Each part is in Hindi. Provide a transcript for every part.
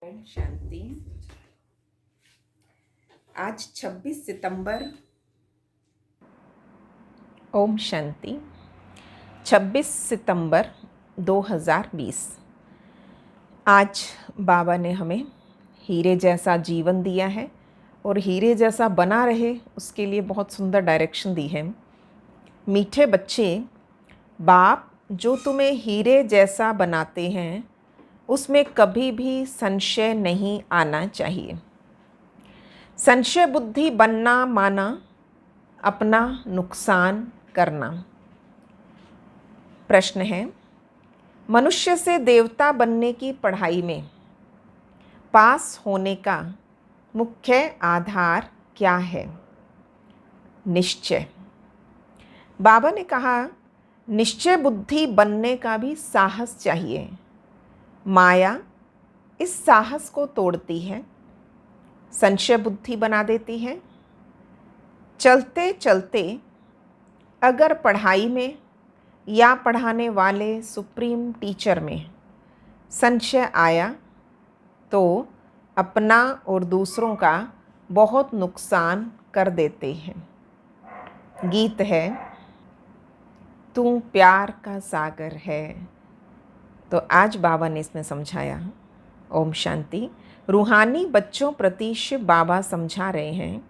ओम शांति। आज 26 सितंबर। ओम शांति। 26 सितंबर 2020। आज बाबा ने हमें हीरे जैसा जीवन दिया है और हीरे जैसा बना रहे उसके लिए बहुत सुंदर डायरेक्शन दी है। मीठे बच्चे, बाप जो तुम्हें हीरे जैसा बनाते हैं उसमें कभी भी संशय नहीं आना चाहिए। संशय बुद्धि बनना माना अपना नुकसान करना। प्रश्न है, मनुष्य से देवता बनने की पढ़ाई में पास होने का मुख्य आधार क्या है? निश्चय। बाबा ने कहा, निश्चय बुद्धि बनने का भी साहस चाहिए। माया इस साहस को तोड़ती है, संशय बुद्धि बना देती है। चलते चलते अगर पढ़ाई में या पढ़ाने वाले सुप्रीम टीचर में संशय आया तो अपना और दूसरों का बहुत नुकसान कर देते हैं। गीत है, तू प्यार का सागर है। तो आज बाबा ने इसमें समझाया। ओम शांति। रूहानी बच्चों प्रति शिव बाबा समझा रहे हैं,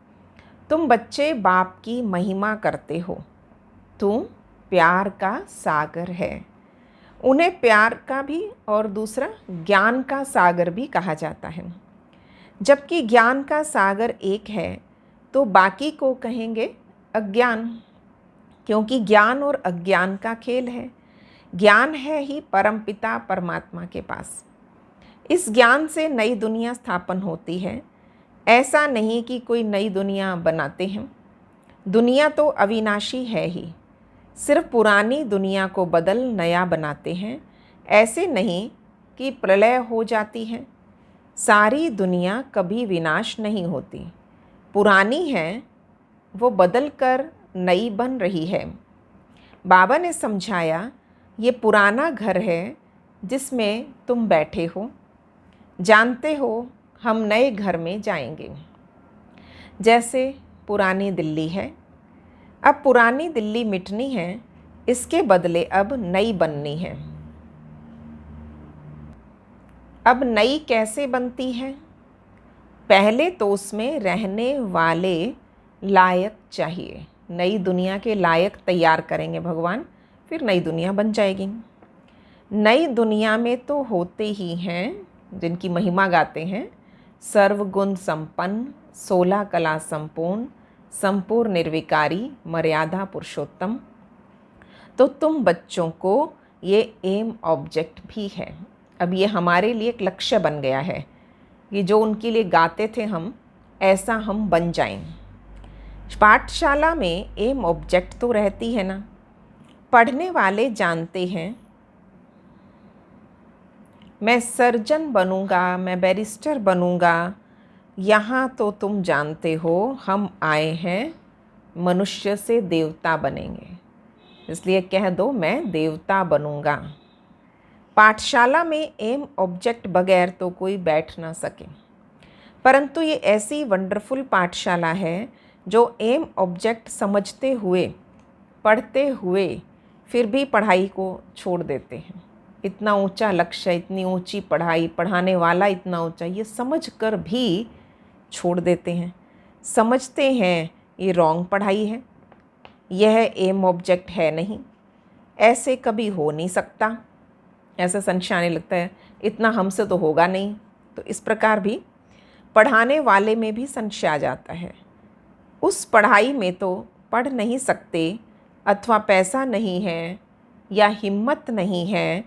तुम बच्चे बाप की महिमा करते हो, तू प्यार का सागर है। उन्हें प्यार का भी और दूसरा ज्ञान का सागर भी कहा जाता है। जबकि ज्ञान का सागर एक है तो बाकी को कहेंगे अज्ञान, क्योंकि ज्ञान और अज्ञान का खेल है। ज्ञान है ही परमपिता परमात्मा के पास। इस ज्ञान से नई दुनिया स्थापन होती है। ऐसा नहीं कि कोई नई दुनिया बनाते हैं। दुनिया तो अविनाशी है ही, सिर्फ पुरानी दुनिया को बदल नया बनाते हैं। ऐसे नहीं कि प्रलय हो जाती है। सारी दुनिया कभी विनाश नहीं होती। पुरानी है वो बदल कर नई बन रही है। बाबा ने समझाया, ये पुराना घर है जिसमें तुम बैठे हो। जानते हो हम नए घर में जाएंगे। जैसे पुरानी दिल्ली है, अब पुरानी दिल्ली मिटनी है, इसके बदले अब नई बननी है। अब नई कैसे बनती है? पहले तो उसमें रहने वाले लायक चाहिए। नई दुनिया के लायक तैयार करेंगे भगवान, फिर नई दुनिया बन जाएगी। नई दुनिया में तो होते ही हैं जिनकी महिमा गाते हैं, सर्वगुण संपन्न, 16 कला संपूर्ण, संपूर्ण निर्विकारी, मर्यादा पुरुषोत्तम। तो तुम बच्चों को ये एम ऑब्जेक्ट भी है। अब ये हमारे लिए एक लक्ष्य बन गया है कि जो उनके लिए गाते थे हम, ऐसा हम बन जाएं। पाठशाला में एम ऑब्जेक्ट तो रहती है ना। पढ़ने वाले जानते हैं, मैं सर्जन बनूंगा, मैं बैरिस्टर बनूंगा। यहाँ तो तुम जानते हो हम आए हैं मनुष्य से देवता बनेंगे, इसलिए कह दो मैं देवता बनूंगा। पाठशाला में एम ऑब्जेक्ट बगैर तो कोई बैठ ना सके, परंतु ये ऐसी वंडरफुल पाठशाला है जो एम ऑब्जेक्ट समझते हुए, पढ़ते हुए फिर भी पढ़ाई को छोड़ देते हैं। इतना ऊंचा लक्ष्य, इतनी ऊंची पढ़ाई, पढ़ाने वाला इतना ऊंचा, ये समझ कर भी छोड़ देते हैं। समझते हैं ये रॉन्ग पढ़ाई है, यह एम ऑब्जेक्ट है नहीं, ऐसे कभी हो नहीं सकता। ऐसा संशय आने लगता है, इतना हमसे तो होगा नहीं। तो इस प्रकार भी पढ़ाने वाले में भी संशय आ जाता है। उस पढ़ाई में तो पढ़ नहीं सकते, अथवा पैसा नहीं है या हिम्मत नहीं है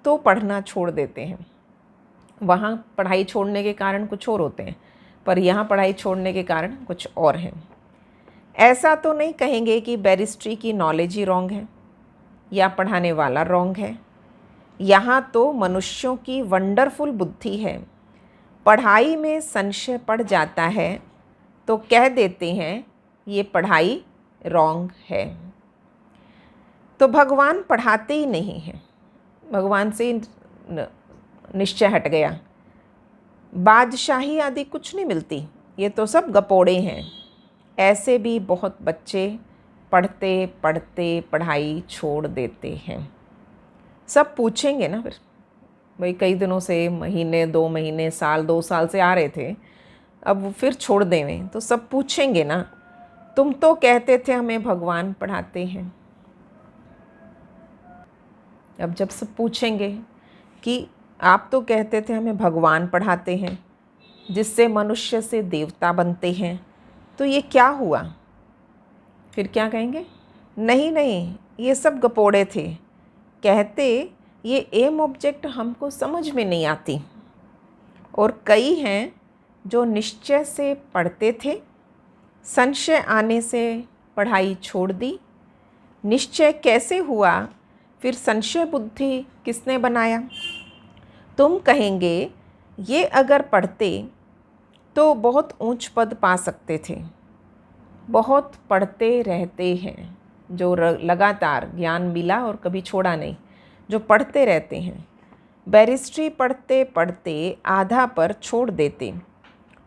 तो पढ़ना छोड़ देते हैं। वहाँ पढ़ाई छोड़ने के कारण कुछ और होते हैं, पर यहाँ पढ़ाई छोड़ने के कारण कुछ और हैं। ऐसा तो नहीं कहेंगे कि बैरिस्ट्री की नॉलेज ही रॉन्ग है या पढ़ाने वाला रॉन्ग है। यहाँ तो मनुष्यों की वंडरफुल बुद्धि है। पढ़ाई में संशय पड़ जाता है तो कह देते हैं ये पढ़ाई रॉन्ग है। तो भगवान पढ़ाते ही नहीं हैं, भगवान से निश्चय हट गया। बादशाही आदि कुछ नहीं मिलती, ये तो सब गपोड़े हैं। ऐसे भी बहुत बच्चे पढ़ते पढ़ते पढ़ाई छोड़ देते हैं। सब पूछेंगे ना फिर, भाई कई दिनों से, महीने 2 महीने, साल 2 साल से आ रहे थे, अब वो फिर छोड़ देवें तो सब पूछेंगे ना, तुम तो कहते थे हमें भगवान पढ़ाते हैं। अब जब सब पूछेंगे कि आप तो कहते थे हमें भगवान पढ़ाते हैं, जिससे मनुष्य से देवता बनते हैं, तो ये क्या हुआ? फिर क्या कहेंगे? नहीं नहीं, ये सब गपोड़े थे, कहते ये एम ऑब्जेक्ट हमको समझ में नहीं आती। और कई हैं जो निश्चय से पढ़ते थे, संशय आने से पढ़ाई छोड़ दी। निश्चय कैसे हुआ? फिर संशय बुद्धि किसने बनाया? तुम कहेंगे ये अगर पढ़ते तो बहुत ऊंच पद पा सकते थे। बहुत पढ़ते रहते हैं, जो लगातार ज्ञान मिला और कभी छोड़ा नहीं, जो पढ़ते रहते हैं। बैरिस्ट्री पढ़ते पढ़ते आधा पर छोड़ देते,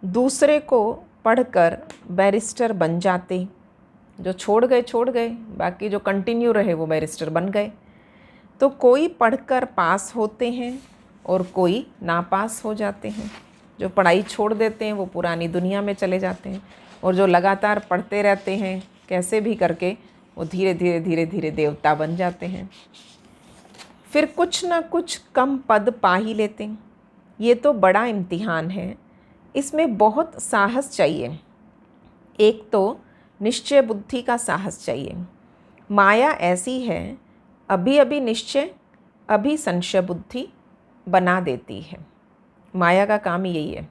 दूसरे को पढ़कर बैरिस्टर बन जाते। जो छोड़ गए, बाकी जो कंटिन्यू रहे वो बैरिस्टर बन गए। तो कोई पढ़कर पास होते हैं और कोई नापास हो जाते हैं। जो पढ़ाई छोड़ देते हैं वो पुरानी दुनिया में चले जाते हैं, और जो लगातार पढ़ते रहते हैं कैसे भी करके, वो धीरे धीरे देवता बन जाते हैं। फिर कुछ ना कुछ कम पद पा ही लेते हैं। ये तो बड़ा इम्तिहान है, इसमें बहुत साहस चाहिए। एक तो निश्चय बुद्धि का साहस चाहिए। माया ऐसी है, अभी अभी निश्चय, अभी संशय बुद्धि बना देती है। माया का काम यही है,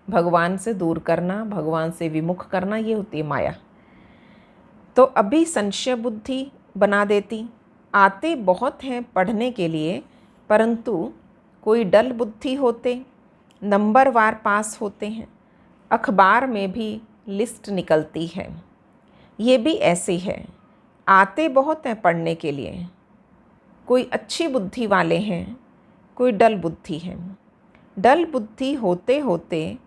भगवान से दूर करना, भगवान से विमुख करना, ये होती है माया। तो अभी संशय बुद्धि बना देती। आते बहुत हैं पढ़ने के लिए, परंतु कोई डल बुद्धि होते, नंबरवार पास होते हैं। अखबार में भी लिस्ट निकलती है। ये भी ऐसे है, आते बहुत हैं पढ़ने के लिए, कोई अच्छी बुद्धि वाले हैं, कोई डल बुद्धि है। डल बुद्धि होते होते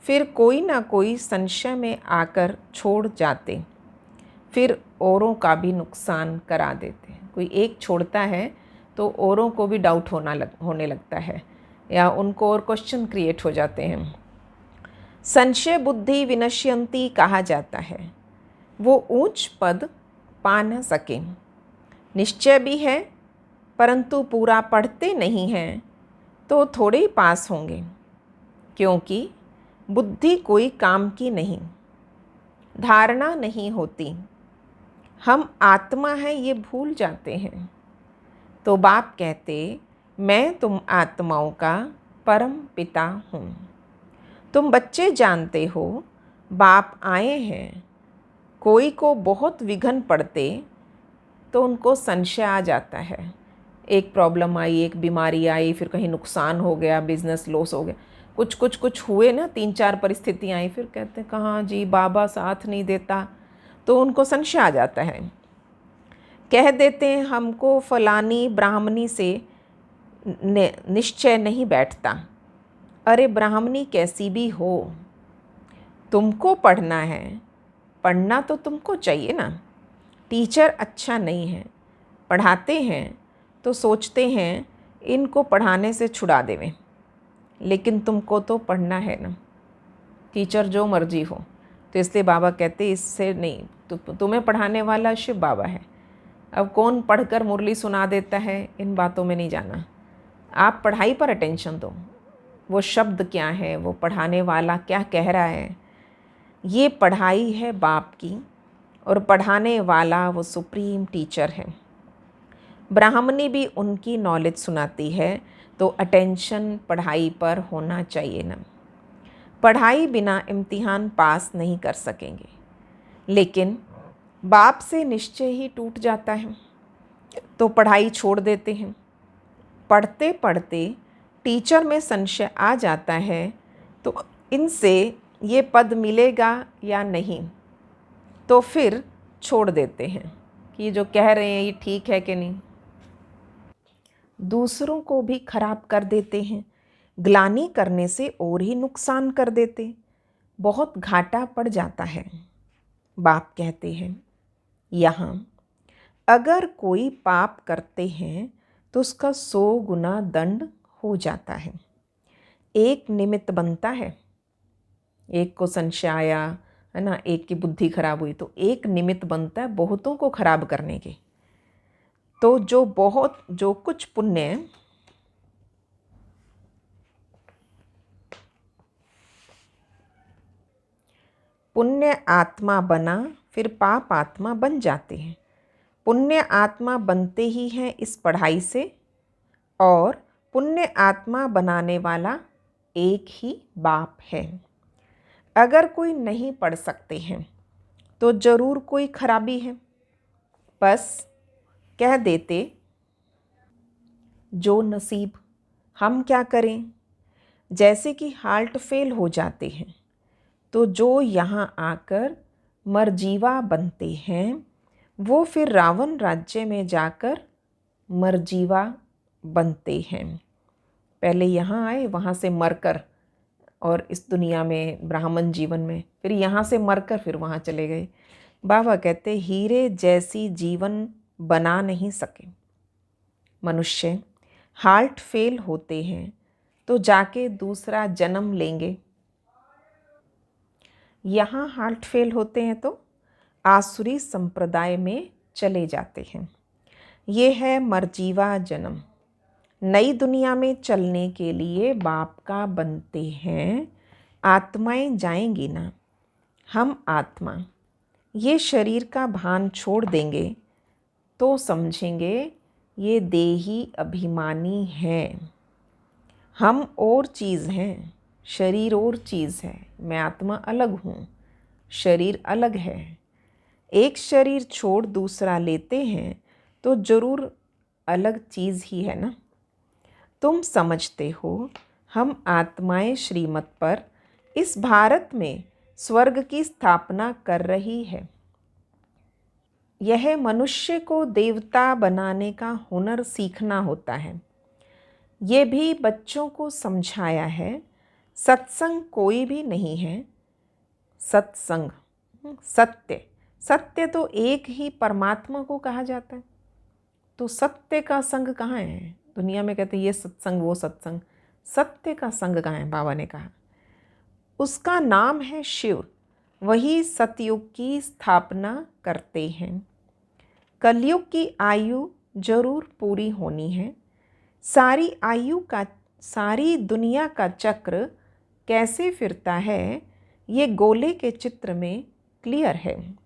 फिर कोई ना कोई संशय में आकर छोड़ जाते, फिर औरों का भी नुकसान करा देते हैं। कोई एक छोड़ता है तो औरों को भी डाउट होने लगता है, या उनको और क्वेश्चन क्रिएट हो जाते हैं। संशय बुद्धि विनश्यंती कहा जाता है। वो ऊंच पद पा न सके। निश्चय भी है, परंतु पूरा पढ़ते नहीं हैं तो थोड़े ही पास होंगे, क्योंकि बुद्धि कोई काम की नहीं, धारणा नहीं होती। हम आत्मा हैं ये भूल जाते हैं। तो बाप कहते, मैं तुम आत्माओं का परम पिता हूँ। तुम बच्चे जानते हो बाप आए हैं। कोई को बहुत विघन पड़ते तो उनको संशय आ जाता है। एक प्रॉब्लम आई, एक बीमारी आई, फिर कहीं नुकसान हो गया, बिजनेस लॉस हो गया, कुछ हुए ना, 3-4 परिस्थितियाँ आई, फिर कहते हैं कहाँ जी बाबा साथ नहीं देता, तो उनको संशय आ जाता है। कह देते हैं हमको फलानी ब्राह्मणी से निश्चय नहीं बैठता। अरे ब्राह्मणी कैसी भी हो, तुमको पढ़ना है, पढ़ना तो तुमको चाहिए ना। टीचर अच्छा नहीं है, पढ़ाते हैं तो सोचते हैं इनको पढ़ाने से छुड़ा देवें, लेकिन तुमको तो पढ़ना है ना, टीचर जो मर्जी हो। तो इसलिए बाबा कहते इससे नहीं, तुम्हें पढ़ाने वाला शिव बाबा है। अब कौन पढ़कर मुरली सुना देता है, इन बातों में नहीं जाना। आप पढ़ाई पर अटेंशन दो, वो शब्द क्या है, वो पढ़ाने वाला क्या कह रहा है। ये पढ़ाई है बाप की, और पढ़ाने वाला वो सुप्रीम टीचर है। ब्राह्मणी भी उनकी नॉलेज सुनाती है, तो अटेंशन पढ़ाई पर होना चाहिए ना। पढ़ाई बिना इम्तिहान पास नहीं कर सकेंगे, लेकिन बाप से निश्चय ही टूट जाता है तो पढ़ाई छोड़ देते हैं। पढ़ते पढ़ते टीचर में संशय आ जाता है, तो इनसे ये पद मिलेगा या नहीं, तो फिर छोड़ देते हैं कि ये जो कह रहे हैं ये ठीक है कि नहीं। दूसरों को भी खराब कर देते हैं, ग्लानि करने से और ही नुकसान कर देते, बहुत घाटा पड़ जाता है। बाप कहते हैं यहाँ अगर कोई पाप करते हैं तो उसका 100 गुना दंड हो जाता है। एक निमित्त बनता है, एक को संशय आया है ना, एक की बुद्धि खराब हुई तो एक निमित्त बनता है बहुतों को खराब करने के। तो जो कुछ पुण्य आत्मा बना फिर पाप आत्मा बन जाते हैं। पुण्य आत्मा बनते ही हैं इस पढ़ाई से, और पुण्य आत्मा बनाने वाला एक ही बाप है। अगर कोई नहीं पढ़ सकते हैं तो ज़रूर कोई खराबी है। बस कह देते जो नसीब, हम क्या करें। जैसे कि हार्ट फेल हो जाते हैं तो जो यहाँ आकर मरजीवा बनते हैं वो फिर रावण राज्य में जाकर मरजीवा बनते हैं। पहले यहाँ आए, वहाँ से मरकर, और इस दुनिया में ब्राह्मण जीवन में, फिर यहाँ से मरकर फिर वहाँ चले गए। बाबा कहते हीरे जैसी जीवन बना नहीं सके। मनुष्य हार्ट फेल होते हैं तो जाके दूसरा जन्म लेंगे। यहाँ हार्ट फेल होते हैं तो आसुरी संप्रदाय में चले जाते हैं। ये है मरजीवा जन्म। नई दुनिया में चलने के लिए बाप का बनते हैं। आत्माएं जाएंगी ना, हम आत्मा ये शरीर का भान छोड़ देंगे तो समझेंगे ये देही अभिमानी हैं। हम और चीज़ हैं, शरीर और चीज़ है। मैं आत्मा अलग हूँ, शरीर अलग है। एक शरीर छोड़ दूसरा लेते हैं तो ज़रूर अलग चीज़ ही है ना। तुम समझते हो हम आत्माएं श्रीमत पर इस भारत में स्वर्ग की स्थापना कर रही है। यह मनुष्य को देवता बनाने का हुनर सीखना होता है। ये भी बच्चों को समझाया है। सत्संग कोई भी नहीं है। सत्संग सत्य, सत्य तो एक ही परमात्मा को कहा जाता है। तो सत्य का संग कहाँ है? दुनिया में कहते हैं ये सत्संग वो सत्संग, सत्य का संग कहाँ है? बाबा ने कहा उसका नाम है शिव। वही सतयुग की स्थापना करते हैं। कलयुग की आयु जरूर पूरी होनी है। सारी दुनिया का चक्र कैसे फिरता है ये गोले के चित्र में क्लियर है।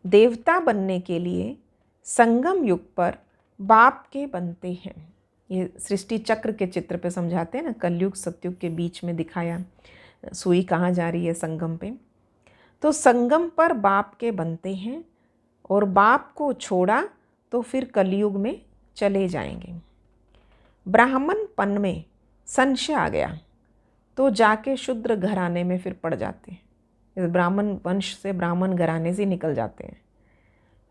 देवता बनने के लिए संगम युग पर बाप के बनते हैं। ये सृष्टि चक्र के चित्र पे समझाते हैं ना, कलयुग सतयुग के बीच में दिखाया सुई कहाँ जा रही है, संगम पे। तो संगम पर बाप के बनते हैं और बाप को छोड़ा तो फिर कलयुग में चले जाएंगे। ब्राह्मणपन में संशय आ गया तो जाके शूद्र घराने में फिर पड़ जाते हैं। इस ब्राह्मण वंश से ब्राह्मण घराने से निकल जाते हैं,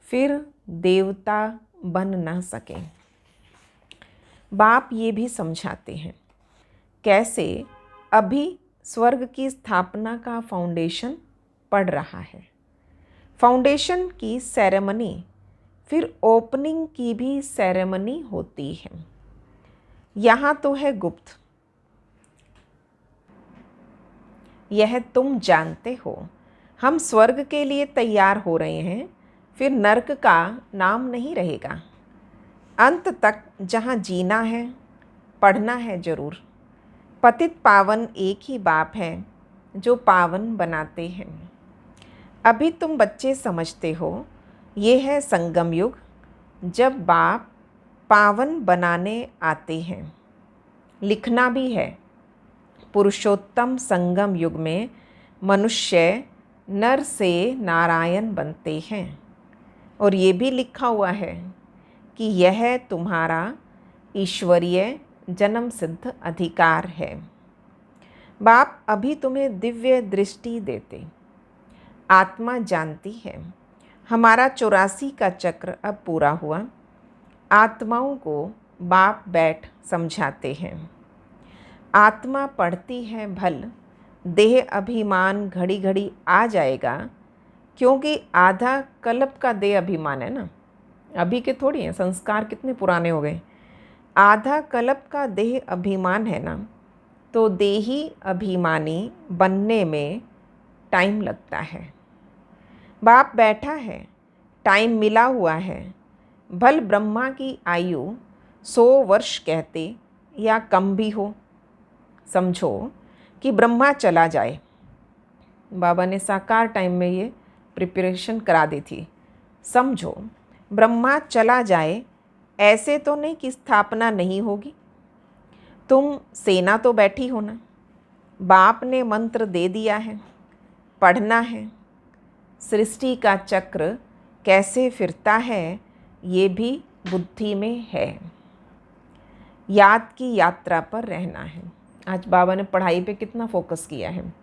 फिर देवता बन ना सके। बाप ये भी समझाते हैं कैसे अभी स्वर्ग की स्थापना का फाउंडेशन पड़ रहा है। फाउंडेशन की सेरेमनी, फिर ओपनिंग की भी सेरेमनी होती है। यहाँ तो है गुप्त, यह तुम जानते हो। हम स्वर्ग के लिए तैयार हो रहे हैं, फिर नरक का नाम नहीं रहेगा। अंत तक जहाँ जीना है, पढ़ना है जरूर। पतित पावन एक ही बाप है जो पावन बनाते हैं। अभी तुम बच्चे समझते हो ये है संगम युग, जब बाप पावन बनाने आते हैं। लिखना भी है पुरुषोत्तम संगम युग में मनुष्य नर से नारायण बनते हैं। और ये भी लिखा हुआ है कि यह तुम्हारा ईश्वरीय जन्म सिद्ध अधिकार है। बाप अभी तुम्हें दिव्य दृष्टि देते। आत्मा जानती है हमारा 84 का चक्र अब पूरा हुआ। आत्माओं को बाप बैठ समझाते हैं। आत्मा पढ़ती है भल, देह अभिमान घड़ी घड़ी आ जाएगा, क्योंकि आधा कल्प का देह अभिमान है ना, अभी के थोड़ी हैं, संस्कार कितने पुराने हो गए। आधा कल्प का देह अभिमान है ना, तो देही अभिमानी बनने में टाइम लगता है। बाप बैठा है, टाइम मिला हुआ है। भल ब्रह्मा की आयु 100 वर्ष कहते या कम भी हो। समझो कि ब्रह्मा चला जाए, बाबा ने साकार टाइम में ये प्रिपरेशन करा दी थी। समझो ब्रह्मा चला जाए, ऐसे तो नहीं कि स्थापना नहीं होगी। तुम सेना तो बैठी हो ना, बाप ने मंत्र दे दिया है, पढ़ना है। सृष्टि का चक्र कैसे फिरता है ये भी बुद्धि में है। याद की यात्रा पर रहना है। आज बाबा ने पढ़ाई पे कितना फोकस किया है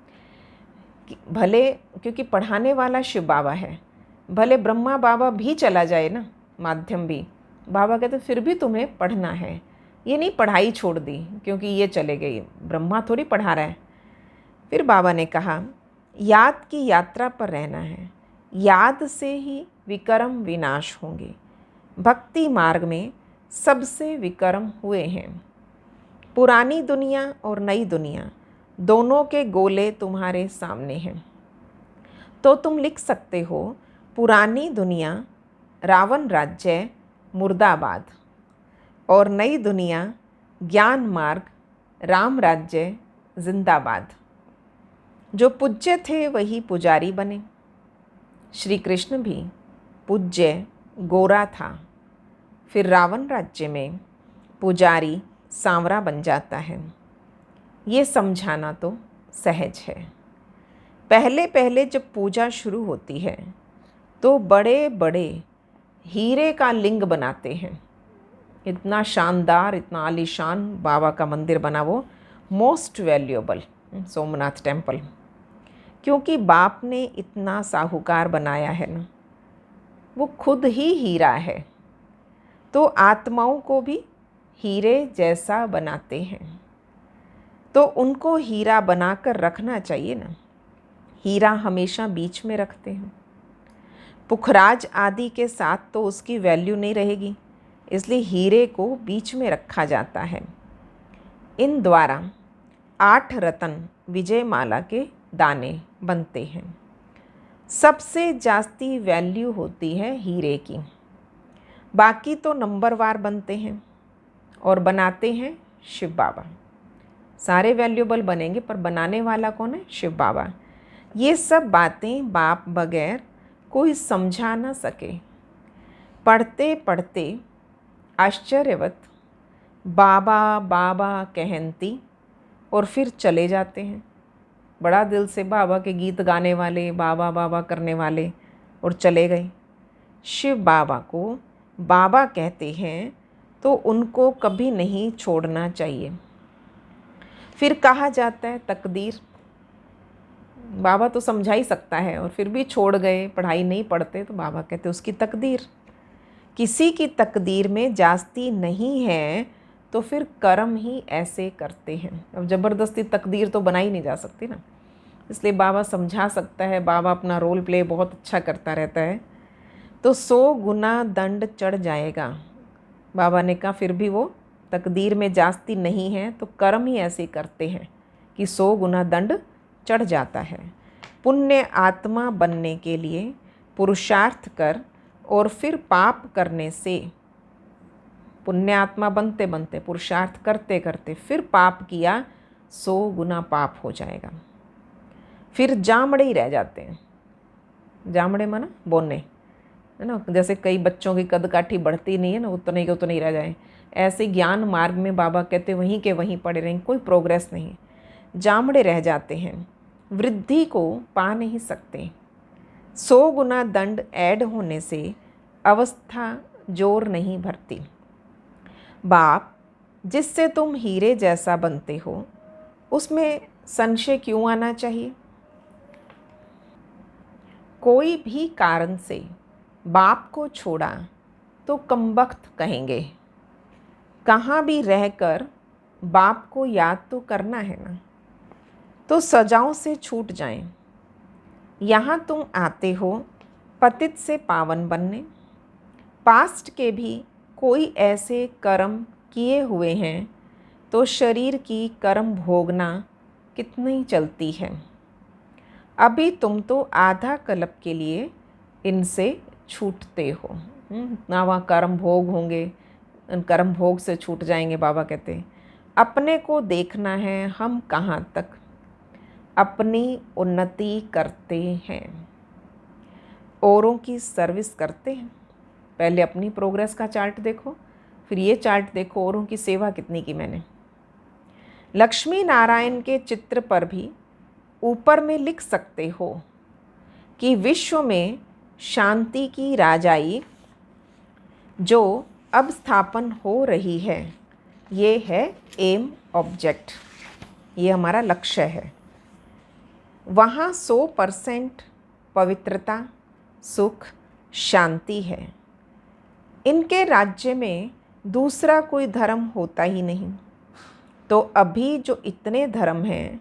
भले, क्योंकि पढ़ाने वाला शिव बाबा है। भले ब्रह्मा बाबा भी चला जाए ना, माध्यम भी, बाबा कहते फिर भी तुम्हें पढ़ना है। ये नहीं पढ़ाई छोड़ दी क्योंकि ये चले गई, ब्रह्मा थोड़ी पढ़ा रहा है। फिर बाबा ने कहा याद की यात्रा पर रहना है। याद से ही विकर्म विनाश होंगे। भक्ति मार्ग में सबसे विकर्म हुए हैं। पुरानी दुनिया और नई दुनिया दोनों के गोले तुम्हारे सामने हैं। तो तुम लिख सकते हो पुरानी दुनिया रावण राज्य मुर्दाबाद, और नई दुनिया ज्ञान मार्ग राम राज्य जिंदाबाद। जो पूज्य थे वही पुजारी बने। श्री कृष्ण भी पूज्य गोरा था, फिर रावण राज्य में पुजारी सांवरा बन जाता है। ये समझाना तो सहज है। पहले पहले जब पूजा शुरू होती है तो बड़े बड़े हीरे का लिंग बनाते हैं। इतना शानदार, इतना आलीशान बाबा का मंदिर बना, वो मोस्ट वैल्यूएबल सोमनाथ टेम्पल, क्योंकि बाप ने इतना साहूकार बनाया है ना, वो खुद ही हीरा है। तो आत्माओं को भी हीरे जैसा बनाते हैं, तो उनको हीरा बनाकर रखना चाहिए ना। हीरा हमेशा बीच में रखते हैं। पुखराज आदि के साथ तो उसकी वैल्यू नहीं रहेगी, इसलिए हीरे को बीच में रखा जाता है। इन द्वारा 8 रतन विजय माला के दाने बनते हैं। सबसे जास्ती वैल्यू होती है हीरे की, बाकी तो नंबरवार बनते हैं और बनाते हैं शिव बाबा। सारे वैल्यूएबल बनेंगे पर बनाने वाला कौन है? शिव बाबा। ये सब बातें बाप बगैर कोई समझा ना सके। पढ़ते पढ़ते आश्चर्यवत बाबा बाबा कहती और फिर चले जाते हैं। बड़ा दिल से बाबा के गीत गाने वाले, बाबा बाबा करने वाले, और चले गए। शिव बाबा को बाबा कहते हैं तो उनको कभी नहीं छोड़ना चाहिए। फिर कहा जाता है तकदीर। बाबा तो समझा ही सकता है और फिर भी छोड़ गए, पढ़ाई नहीं पढ़ते, तो बाबा कहते उसकी तकदीर। किसी की तकदीर में जास्ती नहीं है तो फिर कर्म ही ऐसे करते हैं। अब ज़बरदस्ती तकदीर तो बनाई नहीं जा सकती ना, इसलिए बाबा समझा सकता है। बाबा अपना रोल प्ले बहुत अच्छा करता रहता है। तो 100 गुना दंड चढ़ जाएगा। बाबा ने कहा फिर भी वो तकदीर में जास्ती नहीं है तो कर्म ही ऐसे करते हैं कि 100 गुना दंड चढ़ जाता है। पुण्य आत्मा बनने के लिए पुरुषार्थ कर और फिर पाप करने से, पुण्य आत्मा बनते बनते पुरुषार्थ करते करते फिर पाप किया, 100 गुना पाप हो जाएगा। फिर जामड़े ही रह जाते हैं। जामड़े माना बोने, है ना। जैसे कई बच्चों की कद काठी बढ़ती नहीं है ना, उतने के उतने ही रह जाए। ऐसे ज्ञान मार्ग में बाबा कहते वहीं के वहीं पड़े रहें, कोई प्रोग्रेस नहीं, जामड़े रह जाते हैं, वृद्धि को पा नहीं सकते। 100 गुना दंड ऐड होने से अवस्था जोर नहीं भरती। बाप जिससे तुम हीरे जैसा बनते हो उसमें संशय क्यों आना चाहिए? कोई भी कारण से बाप को छोड़ा तो कमबख्त कहेंगे। कहाँ भी रहकर बाप को याद तो करना है ना, तो सजाओं से छूट जाएं। यहाँ तुम आते हो पतित से पावन बनने। पास्ट के भी कोई ऐसे कर्म किए हुए हैं तो शरीर की कर्म भोगना कितनी चलती है। अभी तुम तो आधा कल्प के लिए इनसे छूटते हो। ना वहाँ कर्म भोग होंगे, उन कर्म भोग से छूट जाएंगे। बाबा कहते हैं अपने को देखना है हम कहाँ तक अपनी उन्नति करते हैं, औरों की सर्विस करते हैं। पहले अपनी प्रोग्रेस का चार्ट देखो, फिर ये चार्ट देखो औरों की सेवा कितनी की मैंने। लक्ष्मी नारायण के चित्र पर भी ऊपर में लिख सकते हो कि विश्व में शांति की राजाई जो अब स्थापन हो रही है, ये है एम ऑब्जेक्ट, ये हमारा लक्ष्य है। वहाँ 100% पवित्रता, सुख, शांति है। इनके राज्य में दूसरा कोई धर्म होता ही नहीं। तो अभी जो इतने धर्म हैं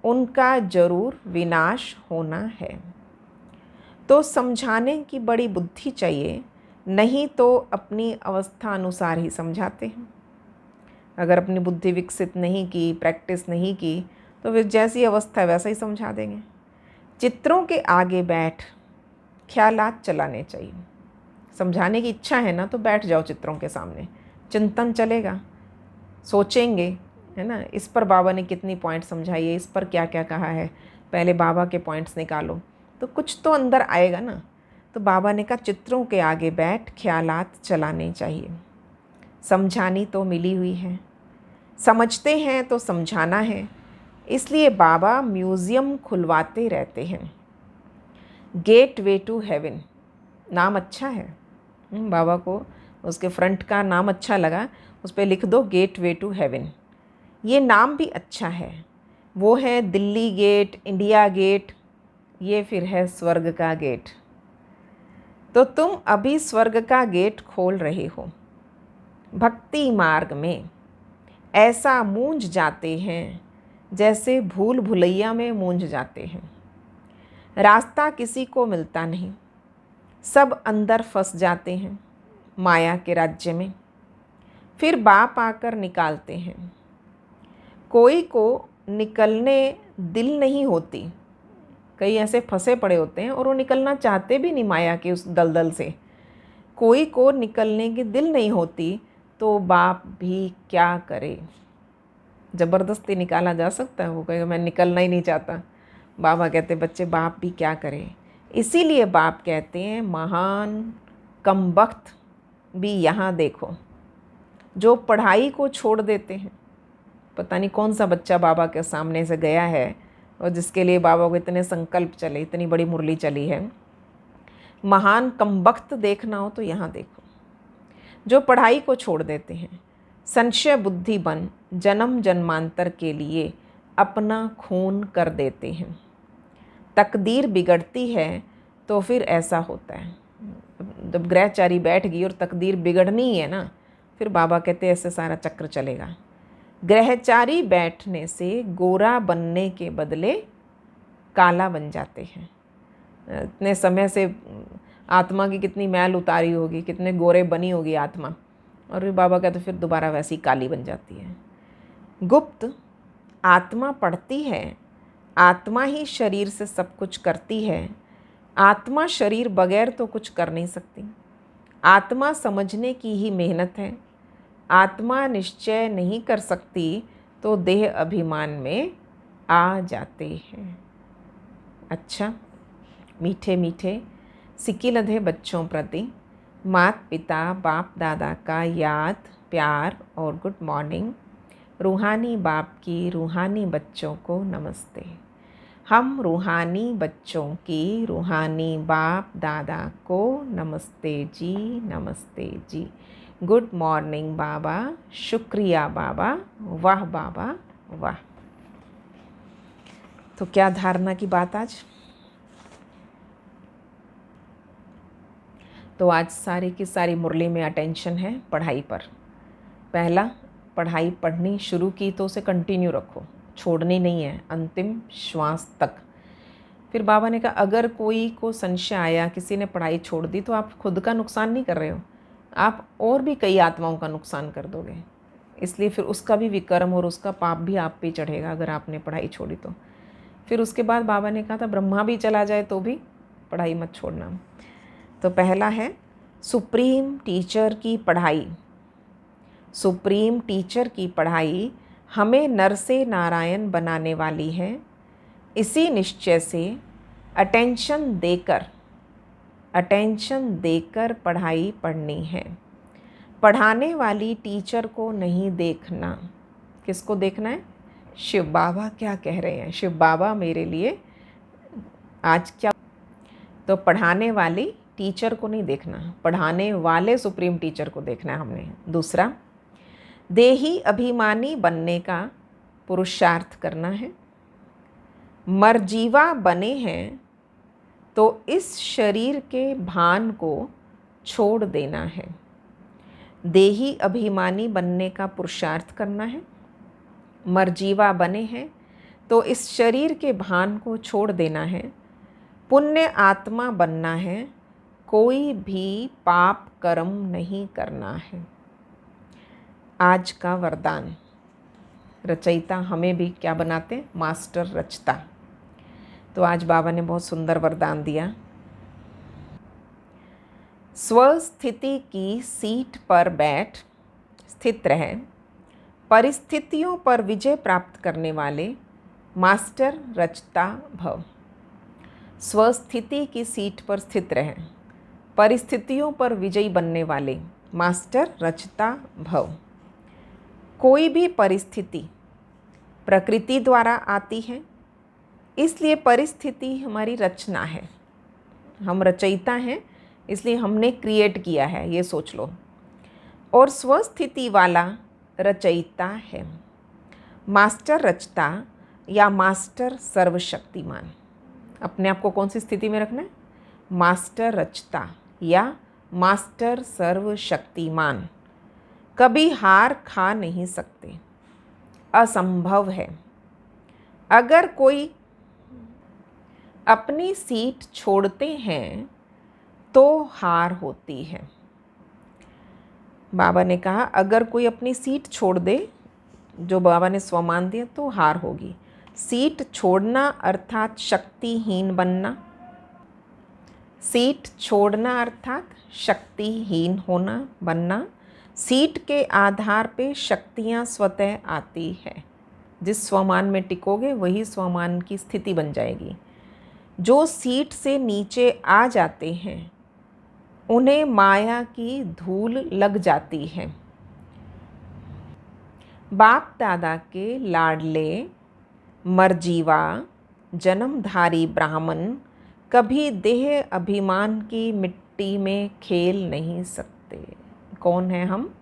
उनका जरूर विनाश होना है। तो समझाने की बड़ी बुद्धि चाहिए, नहीं तो अपनी अवस्था अनुसार ही समझाते हैं। अगर अपनी बुद्धि विकसित नहीं की, प्रैक्टिस नहीं की, तो फिर जैसी अवस्था है वैसा ही समझा देंगे। चित्रों के आगे बैठ ख्यालात चलाने चाहिए। समझाने की इच्छा है ना तो बैठ जाओ चित्रों के सामने, चिंतन चलेगा, सोचेंगे, है ना। इस पर बाबा ने कितनी पॉइंट समझाई है, इस पर क्या क्या कहा है, पहले बाबा के पॉइंट्स निकालो तो कुछ तो अंदर आएगा ना। तो बाबा ने कहा चित्रों के आगे बैठ ख्यालात चलाने चाहिए। समझानी तो मिली हुई है, समझते हैं तो समझाना है, इसलिए बाबा म्यूज़ियम खुलवाते रहते हैं। गेट वे टू हेवन नाम अच्छा है। बाबा को उसके फ्रंट का नाम अच्छा लगा, उस पर लिख दो गेट वे टू हेवन। ये नाम भी अच्छा है। वो है दिल्ली गेट, इंडिया गेट, ये फिर है स्वर्ग का गेट। तो तुम अभी स्वर्ग का गेट खोल रहे हो। भक्ति मार्ग में ऐसा मूंझ जाते हैं जैसे भूल भुलैया में मूंझ जाते हैं। रास्ता किसी को मिलता नहीं, सब अंदर फंस जाते हैं माया के राज्य में। फिर बाप आकर निकालते हैं। कोई को निकलने दिल नहीं होती, कई ऐसे फंसे पड़े होते हैं और वो निकलना चाहते भी नहीं माया के उस दलदल से। कोई को निकलने की दिल नहीं होती तो बाप भी क्या करे। ज़बरदस्ती निकाला जा सकता है, वो कहेगा मैं निकलना ही नहीं चाहता। बाबा कहते बच्चे बाप भी क्या करे। इसीलिए बाप कहते हैं महान कमबख्त भी यहाँ देखो, जो पढ़ाई को छोड़ देते हैं। पता नहीं कौन सा बच्चा बाबा के सामने से गया है और जिसके लिए बाबा को इतने संकल्प चले, इतनी बड़ी मुरली चली है। महान कमबख्त देखना हो तो यहाँ देखो, जो पढ़ाई को छोड़ देते हैं, संशय बुद्धि बन जन्म जन्मांतर के लिए अपना खून कर देते हैं। तकदीर बिगड़ती है तो फिर ऐसा होता है। जब ग्रहचारी बैठ गई और तकदीर बिगड़नी ही है ना, फिर बाबा कहते ऐसे सारा चक्र चलेगा। ग्रहचारी बैठने से गोरा बनने के बदले काला बन जाते हैं। इतने समय से आत्मा की कितनी मैल उतारी होगी, कितने गोरे बनी होगी आत्मा, और फिर बाबा कहते फिर दोबारा वैसी काली बन जाती है। गुप्त आत्मा पढ़ती है, आत्मा ही शरीर से सब कुछ करती है। आत्मा शरीर बगैर तो कुछ कर नहीं सकती। आत्मा समझने की ही मेहनत है। आत्मा निश्चय नहीं कर सकती तो देह अभिमान में आ जाते हैं। अच्छा, मीठे मीठे सिकिलधे बच्चों प्रति माता पिता बाप दादा का याद, प्यार और गुड मॉर्निंग। रूहानी बाप की रूहानी बच्चों को नमस्ते। हम रूहानी बच्चों की रूहानी बाप दादा को नमस्ते जी, नमस्ते जी। गुड मॉर्निंग बाबा, शुक्रिया बाबा, वाह बाबा वाह। तो क्या धारणा की बात आज। तो आज सारी की सारी मुरली में अटेंशन है पढ़ाई पर। पहला पढ़ाई पढ़नी शुरू की तो उसे कंटिन्यू रखो, छोड़नी नहीं है अंतिम श्वास तक। फिर बाबा ने कहा अगर कोई को संशय आया, किसी ने पढ़ाई छोड़ दी, तो आप खुद का नुकसान नहीं कर रहे हो, आप और भी कई आत्माओं का नुकसान कर दोगे। इसलिए फिर उसका भी विकर्म और उसका पाप भी आप पे चढ़ेगा अगर आपने पढ़ाई छोड़ी तो। फिर उसके बाद बाबा ने कहा था ब्रह्मा भी चला जाए तो भी पढ़ाई मत छोड़ना। तो पहला है सुप्रीम टीचर की पढ़ाई। सुप्रीम टीचर की पढ़ाई हमें नर से नारायण बनाने वाली है। इसी निश्चय से अटेंशन देकर पढ़ाई पढ़नी है। पढ़ाने वाली टीचर को नहीं देखना। किसको देखना है? शिव बाबा क्या कह रहे हैं, शिव बाबा मेरे लिए आज क्या। तो पढ़ाने वाली टीचर को नहीं देखना, पढ़ाने वाले सुप्रीम टीचर को देखना है हमने। दूसरा, देही अभिमानी बनने का पुरुषार्थ करना है। मरजीवा बने हैं तो इस शरीर के भान को छोड़ देना है। देही अभिमानी बनने का पुरुषार्थ करना है। मरजीवा बने हैं तो इस शरीर के भान को छोड़ देना है। पुण्य आत्मा बनना है, कोई भी पाप कर्म नहीं करना है। आज का वरदान, रचयिता हमें भी क्या बनाते? मास्टर रचता। तो आज बाबा ने बहुत सुंदर वरदान दिया। स्वस्थिति की सीट पर बैठ स्थित रहे, परिस्थितियों पर विजय प्राप्त करने वाले मास्टर रचता भव। स्वस्थिति की सीट पर स्थित रहे, परिस्थितियों पर विजयी बनने वाले मास्टर रचता भव। कोई भी परिस्थिति प्रकृति द्वारा आती है, इसलिए परिस्थिति हमारी रचना है। हम रचयिता हैं, इसलिए हमने क्रिएट किया है, ये सोच लो। और स्वस्थिति वाला रचयिता है। मास्टर रचता या मास्टर सर्वशक्तिमान। अपने आप को कौन सी स्थिति में रखना है? मास्टर रचता या मास्टर सर्वशक्तिमान। कभी हार खा नहीं सकते, असंभव है। अगर कोई अपनी सीट छोड़ते हैं तो हार होती है। बाबा ने कहा अगर कोई अपनी सीट छोड़ दे, जो बाबा ने स्वमान दिया, तो हार होगी। सीट छोड़ना अर्थात शक्तिहीन बनना। सीट छोड़ना अर्थात शक्तिहीन होना, बनना। सीट के आधार पे शक्तियाँ स्वतः आती है। जिस स्वमान में टिकोगे वही स्वमान की स्थिति बन जाएगी। जो सीट से नीचे आ जाते हैं उन्हें माया की धूल लग जाती है। बाप दादा के लाडले मरजीवा जन्मधारी ब्राह्मण कभी देह अभिमान की मिट्टी में खेल नहीं सकते। कौन है हम?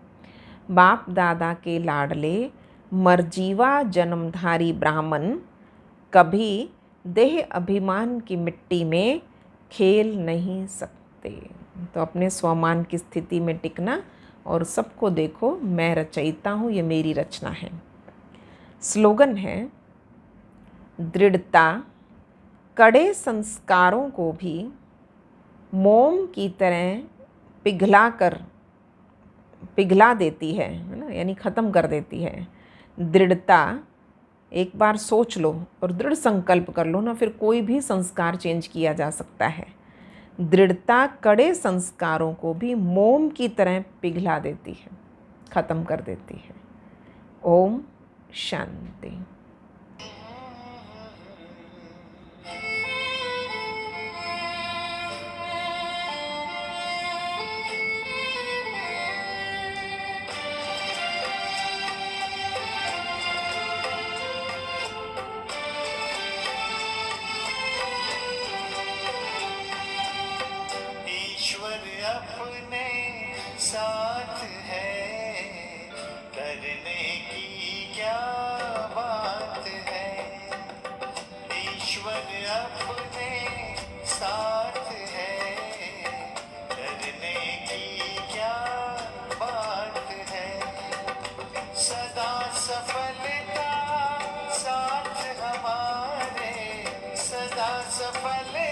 बाप दादा के लाडले मरजीवा जन्मधारी ब्राह्मण कभी देह अभिमान की मिट्टी में खेल नहीं सकते। तो अपने स्वमान की स्थिति में टिकना और सबको देखो मैं रचयिता हूँ, ये मेरी रचना है। स्लोगन है दृढ़ता कड़े संस्कारों को भी मोम की तरह पिघला देती है ना, यानी ख़त्म कर देती है। दृढ़ता, एक बार सोच लो और दृढ़ संकल्प कर लो ना, फिर कोई भी संस्कार चेंज किया जा सकता है। दृढ़ता कड़े संस्कारों को भी मोम की तरह पिघला देती है, ख़त्म कर देती है। ओम शांति। अपने साथ है, करने की क्या बात है। ईश्वर अपने साथ है, करने की क्या बात है। सफल